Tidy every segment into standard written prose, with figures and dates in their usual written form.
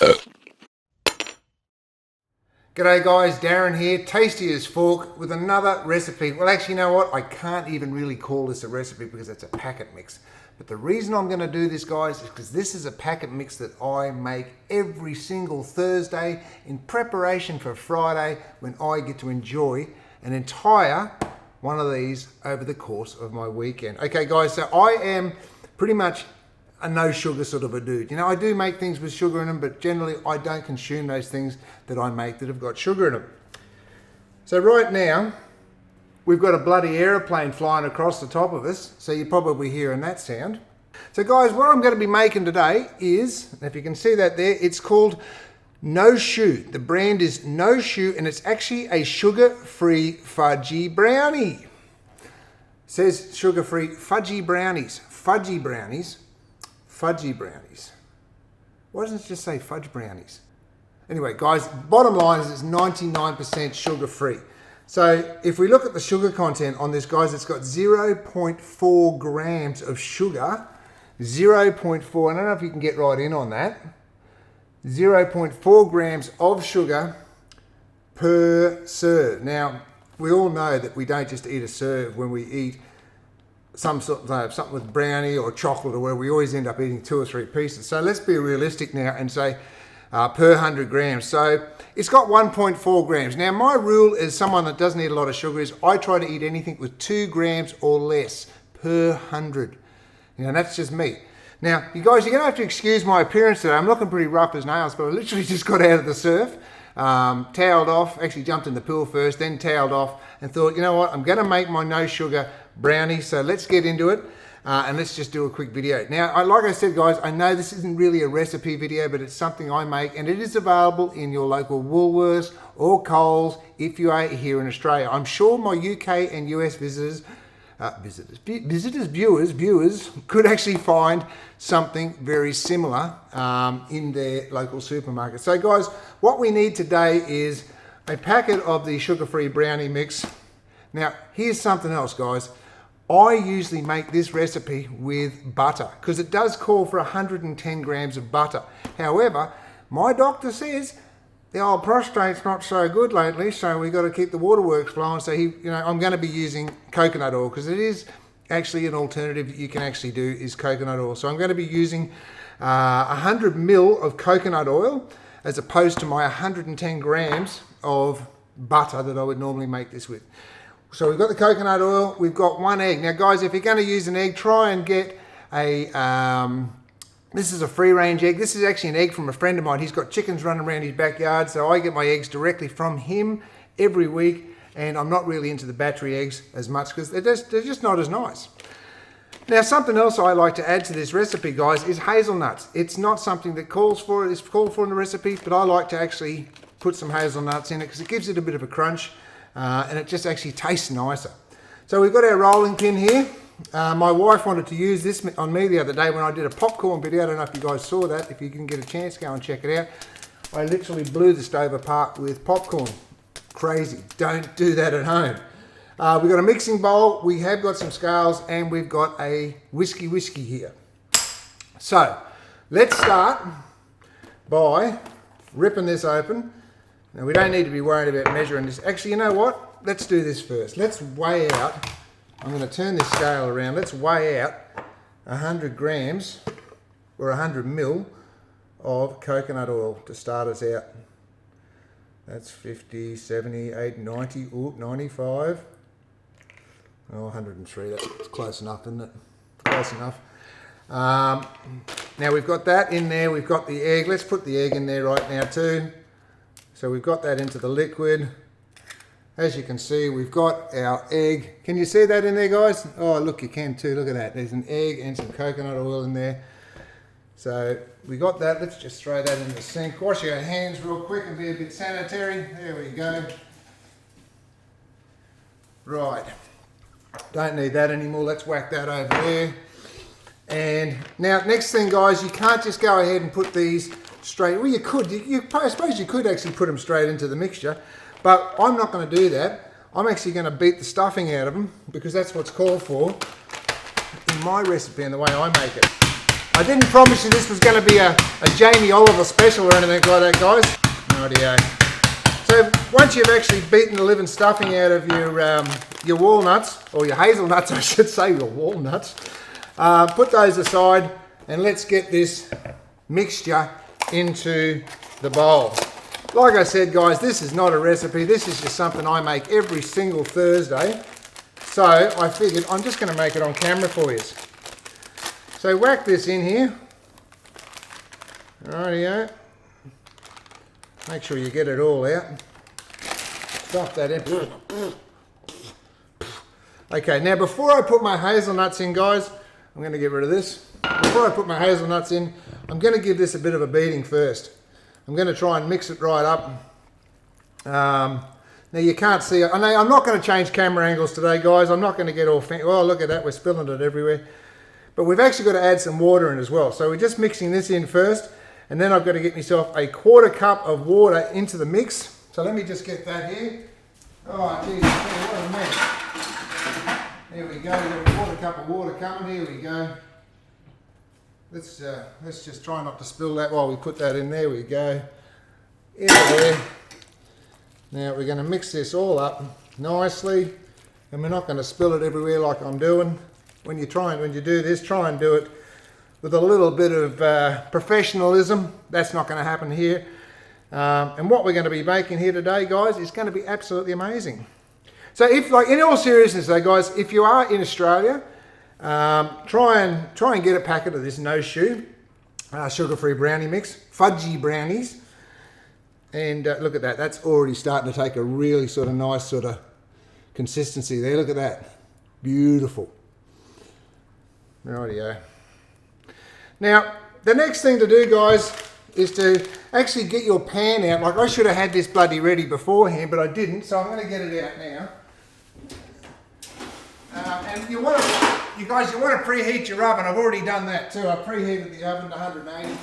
G'day guys, Darren here, tasty as fork with another recipe. Well, actually, you know what? I can't even really call this a recipe because it's a packet mix. But the reason I'm going to do this, guys, is because this is a packet mix that I make every single Thursday in preparation for Friday when I get to enjoy an entire one of these over the course of my weekend. Okay, guys, so I am pretty much a no sugar sort of a dude. You know, I do make things with sugar in them, but generally I don't consume those things that I make that have got sugar in them. So right now, we've got a bloody aeroplane flying across the top of us, so you're probably hearing that sound. So guys, what I'm going to be making today is, if you can see that there, it's called Noshu. The brand is Noshu, and it's actually a sugar-free fudgy brownie. It says sugar-free fudgy brownies. Fudgy brownies. Fudgy brownies. Why doesn't it just say fudge brownies? Anyway, guys, bottom line is it's 99% sugar-free. So if we look at the sugar content on this, guys, it's got 0.4 grams of sugar. 0.4, I don't know if you can get right in on that. 0.4 grams of sugar per serve. Now, we all know that we don't just eat a serve when we eat something with brownie or chocolate or where we always end up eating 2 or 3 pieces. So let's be realistic now and say per 100 grams. So it's got 1.4 grams. Now my rule as someone that doesn't eat a lot of sugar is I try to eat anything with 2 grams or less per 100. You know, that's just me. Now, you guys, you're going to have to excuse my appearance today. I'm looking pretty rough as nails, but I literally just got out of the surf, toweled off, actually jumped in the pool first, then toweled off, and thought, you know what, I'm going to make my no sugar brownie, so let's get into it, and let's just do a quick video. Now, like I said, guys, I know this isn't really a recipe video, but it's something I make, and it is available in your local Woolworths or Coles if you are here in Australia. I'm sure my UK and US viewers could actually find something very similar in their local supermarket. So guys, what we need today is a packet of the sugar-free brownie mix. Now, here's something else, guys. I usually make this recipe with butter because it does call for 110 grams of butter. However, my doctor says the old prostate's not so good lately, so we've got to keep the waterworks flowing. So I'm going to be using coconut oil because it is actually an alternative that you can actually do is coconut oil. So I'm going to be using 100 ml of coconut oil as opposed to my 110 grams of butter that I would normally make this with. So we've got the coconut oil, we've got 1 egg. Now guys, if you're going to use an egg, try and get this is a free range egg. This is actually an egg from a friend of mine. He's got chickens running around his backyard, so I get my eggs directly from him every week, and I'm not really into the battery eggs as much because they're just not as nice. Now, something else I like to add to this recipe, guys, is hazelnuts. It's not something that calls for it, it's called for in the recipe, but I like to actually put some hazelnuts in it because it gives it a bit of a crunch, and it just actually tastes nicer. So we've got our rolling pin here. My wife wanted to use this on me the other day when I did a popcorn video. I don't know if you guys saw that. If you can get a chance, go and check it out. I literally blew the stove apart with popcorn. Crazy. Don't do that at home. We've got a mixing bowl. We have got some scales and we've got a whiskey here. So let's start by ripping this open. Now we don't need to be worried about measuring this. Actually, you know what? Let's do this first. Let's weigh out. I'm going to turn this scale around. Let's weigh out 100 grams or 100 ml of coconut oil to start us out. That's 50, 70, 80, 90, 95. Oh, 103. That's close enough, isn't it? Close enough. Now we've got that in there. We've got the egg. Let's put the egg in there right now too. So we've got that into the liquid. As you can see, we've got our egg. Can you see that in there, guys? Oh, look, you can too. Look at that. There's an egg and some coconut oil in there. So we got that. Let's just throw that in the sink. Wash your hands real quick and be a bit sanitary. There we go. Right. Don't need that anymore. Let's whack that over there. And now, next thing, guys, you can't just go ahead and put these straight. Well, you could. I suppose you could actually put them straight into the mixture. But I'm not going to do that. I'm actually going to beat the stuffing out of them because that's what's called for in my recipe and the way I make it. I didn't promise you this was going to be a Jamie Oliver special or anything like that, guys. Rightio. So once you've actually beaten the living stuffing out of your walnuts, or your hazelnuts, I should say, your walnuts, put those aside and let's get this mixture into the bowl. Like I said, guys, this is not a recipe. This is just something I make every single Thursday. So I figured I'm just going to make it on camera for you. So whack this in here. Rightio. Make sure you get it all out. Stuff that in. Okay, now before I put my hazelnuts in, guys, I'm going to get rid of this. Before I put my hazelnuts in, I'm going to give this a bit of a beating first. I'm going to try and mix it right up. Now you can't see it. I'm not going to change camera angles today, guys. I'm not going to get all fancy. Oh, look at that. We're spilling it everywhere. But we've actually got to add some water in as well. So we're just mixing this in first. And then I've got to get myself a 1/4 cup of water into the mix. So let me just get that here. Oh, geez, what a mess. There we go. We've got a 1/4 cup of water coming. Here we go. Let's just try not to spill that while we put that in. There we go. Into there. Now we're going to mix this all up nicely, and we're not going to spill it everywhere like I'm doing. When you do this, try and do it with a little bit of professionalism. That's not going to happen here. And what we're going to be making here today, guys, is going to be absolutely amazing. So, if, like, in all seriousness, though, guys, if you are in Australia, try and get a packet of this Noshu sugar-free brownie mix, Fudgy brownies. And look at that, that's already starting to take a really sort of nice sort of consistency there. Look at that, beautiful. Rightio. Now, the next thing to do, guys, is to actually get your pan out. Like, I should have had this bloody ready beforehand, but I didn't, so I'm going to get it out now. And you guys want to preheat your oven. I've already done that too. I preheated the oven to 180.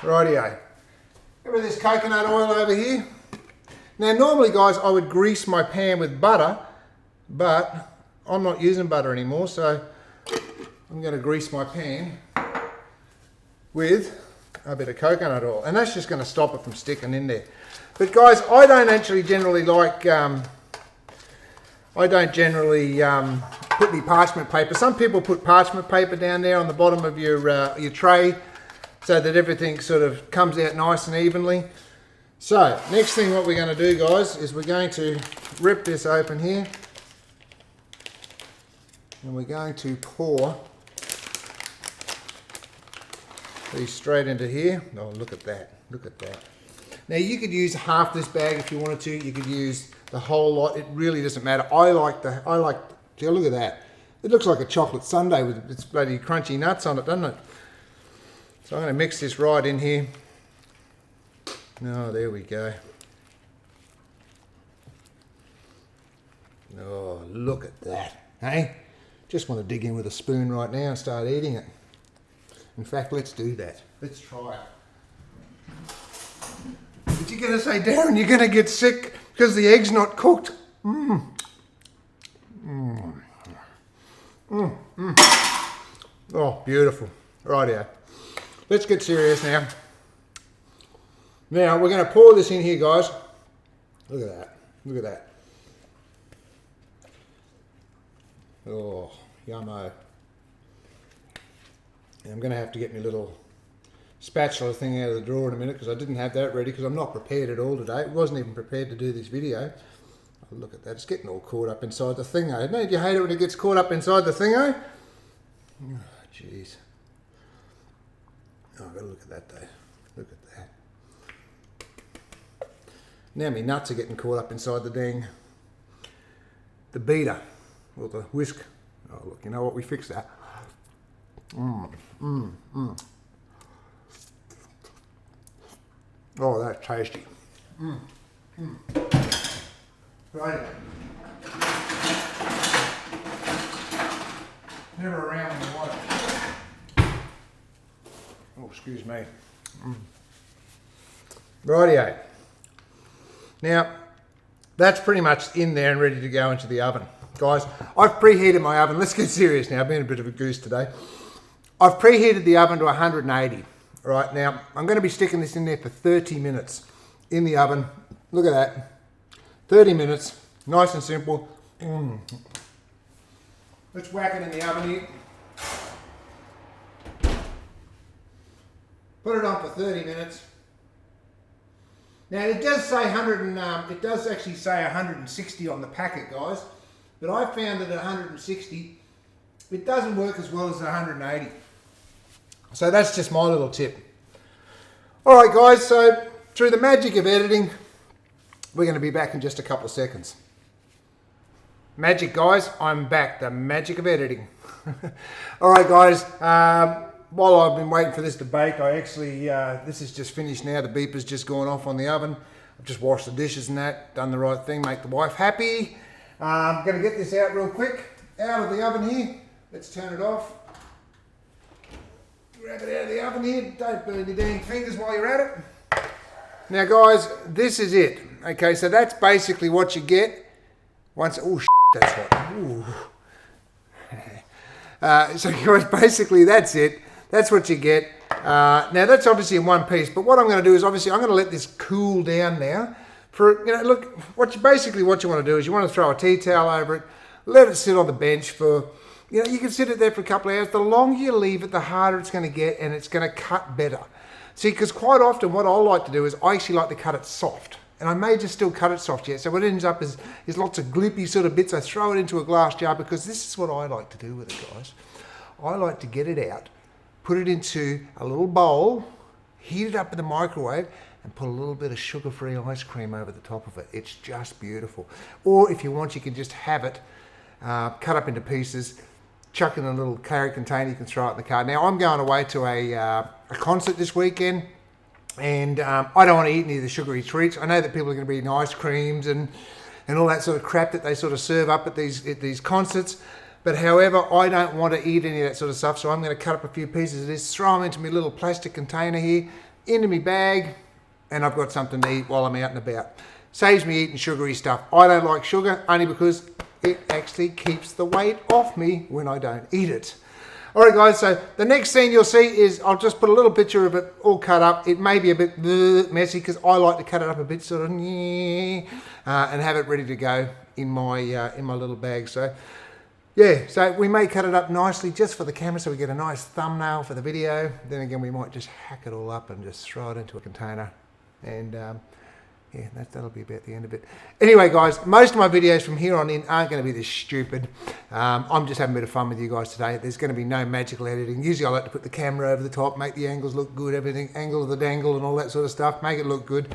Rightio. Get rid of this coconut oil over here. Now normally, guys, I would grease my pan with butter, but I'm not using butter anymore, so I'm going to grease my pan with a bit of coconut oil, and that's just going to stop it from sticking in there. But guys, I don't actually generally like put any parchment paper. Some people put parchment paper down there on the bottom of your tray, so that everything sort of comes out nice and evenly. So, next thing what we're going to do, guys, is we're going to rip this open here. And we're going to pour these straight into here. Oh, look at that. Look at that. Now, you could use half this bag if you wanted to. You could use the whole lot. It really doesn't matter. See, look at that. It looks like a chocolate sundae with its bloody crunchy nuts on it, doesn't it? So I'm going to mix this right in here. Oh, there we go. Oh, look at that. Hey? Just want to dig in with a spoon right now and start eating it. In fact, let's do that. Let's try it. But you're going to say, Darren, you're going to get sick because the egg's not cooked. Oh, beautiful. Rightio. Let's get serious now. Now, we're going to pour this in here, guys. Look at that. Look at that. Oh, yummo. And I'm going to have to get my little spatula thing out of the drawer in a minute because I didn't have that ready because I'm not prepared at all today. I wasn't even prepared to do this video. Oh, look at that. It's getting all caught up inside the thingo. Don't you hate it when it gets caught up inside the thingo? Oh, jeez. Oh, I've got to look at that though. Look at that. Now my nuts are getting caught up inside the beater, or the whisk. Oh look, you know what, we fixed that. Oh, that's tasty. Right. Never around in the water. Oh, excuse me. Rightio. Now, that's pretty much in there and ready to go into the oven. Guys, I've preheated my oven. Let's get serious now. I've been a bit of a goose today. I've preheated the oven to 180. Right, now I'm going to be sticking this in there for 30 minutes in the oven. Look at that. 30 minutes. Nice and simple. Let's whack it in the oven here. Put it on for 30 minutes. Now it does say it does actually say 160 on the packet, guys. But I found that at 160, it doesn't work as well as 180. So that's just my little tip. All right, guys. So through the magic of editing, we're going to be back in just a couple of seconds. Magic, guys. I'm back. The magic of editing. All right, guys. While I've been waiting for this to bake, I actually, this is just finished now. The beeper's just gone off on the oven. I've just washed the dishes and that, done the right thing, make the wife happy. I'm going to get this out real quick, out of the oven here. Let's turn it off. Grab it out of the oven here. Don't burn your dang fingers while you're at it. Now, guys, this is it. Okay, so that's basically what you get once, oh, that's hot. Ooh. So, guys, basically that's it. That's what you get. Now that's obviously in one piece, but what I'm going to do is obviously I'm going to let this cool down now. For, you know, look, what you want to do is you want to throw a tea towel over it, let it sit on the bench for, you know, you can sit it there for a couple of hours. The longer you leave it, the harder it's going to get, and it's going to cut better. See, because quite often what I like to do is I actually like to cut it soft. And I may just still cut it soft yet. So what ends up is lots of gloopy sort of bits. I throw it into a glass jar because this is what I like to do with it, guys. I like to get it out, put it into a little bowl, heat it up in the microwave, and put a little bit of sugar-free ice cream over the top of it. It's just beautiful. Or if you want, you can just have it cut up into pieces, chuck in a little carry container, you can throw it in the car. Now, I'm going away to a concert this weekend, and I don't want to eat any of the sugary treats. I know that people are going to be eating ice creams and all that sort of crap that they sort of serve up at these concerts. But however, I don't want to eat any of that sort of stuff, so I'm going to cut up a few pieces of this, throw them into my little plastic container here, into my bag, and I've got something to eat while I'm out and about. Saves me eating sugary stuff. I don't like sugar, only because it actually keeps the weight off me when I don't eat it. All right, guys, so the next thing you'll see is I'll just put a little picture of it all cut up. It may be a bit messy because I like to cut it up a bit sort of and have it ready to go in my little bag. So yeah, so we may cut it up nicely just for the camera so we get a nice thumbnail for the video. Then again, we might just hack it all up and just throw it into a container. And yeah, that'll be about the end of it. Anyway, guys, most of my videos from here on in aren't going to be this stupid. I'm just having a bit of fun with you guys today. There's going to be no magical editing. Usually I like to put the camera over the top, make the angles look good, everything, angle of the dangle and all that sort of stuff, make it look good.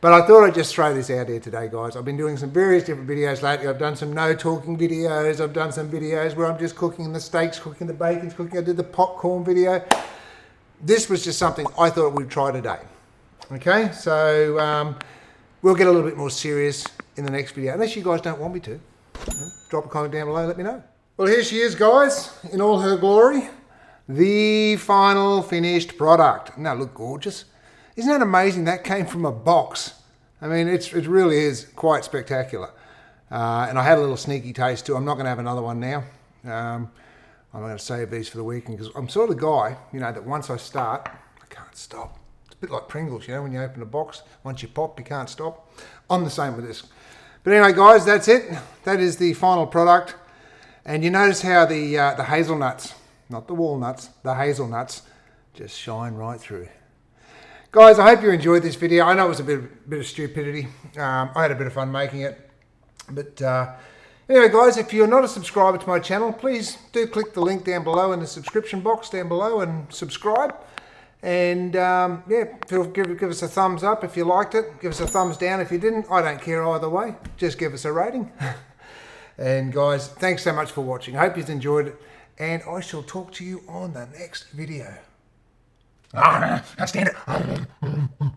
But I thought I'd just throw this out here today, guys. I've been doing some various different videos lately. I've done some no talking videos. I've done some videos where I'm just cooking the steaks, cooking the bacons, cooking. I did the popcorn video. This was just something I thought we'd try today. Okay, so we'll get a little bit more serious in the next video, unless you guys don't want me to. Drop a comment down below, let me know. Well, here she is, guys, in all her glory. The final finished product. Doesn't that look gorgeous? Isn't that amazing? That came from a box. I mean, it really is quite spectacular. And I had a little sneaky taste too. I'm not going to have another one now. I'm going to save these for the weekend because I'm sort of the guy, you know, that once I start, I can't stop. It's a bit like Pringles, you know, when you open a box, once you pop, you can't stop. I'm the same with this. But anyway, guys, that's it. That is the final product. And you notice how the hazelnuts, not the walnuts, the hazelnuts, just shine right through. Guys, I hope you enjoyed this video. I know it was a bit of stupidity. I had a bit of fun making it. But anyway, guys, if you're not a subscriber to my channel, please do click the link down below in the subscription box down below and subscribe. And yeah, give us a thumbs up if you liked it. Give us a thumbs down if you didn't. I don't care either way. Just give us a rating. And guys, thanks so much for watching. I hope you've enjoyed it. And I shall talk to you on the next video. I stand it.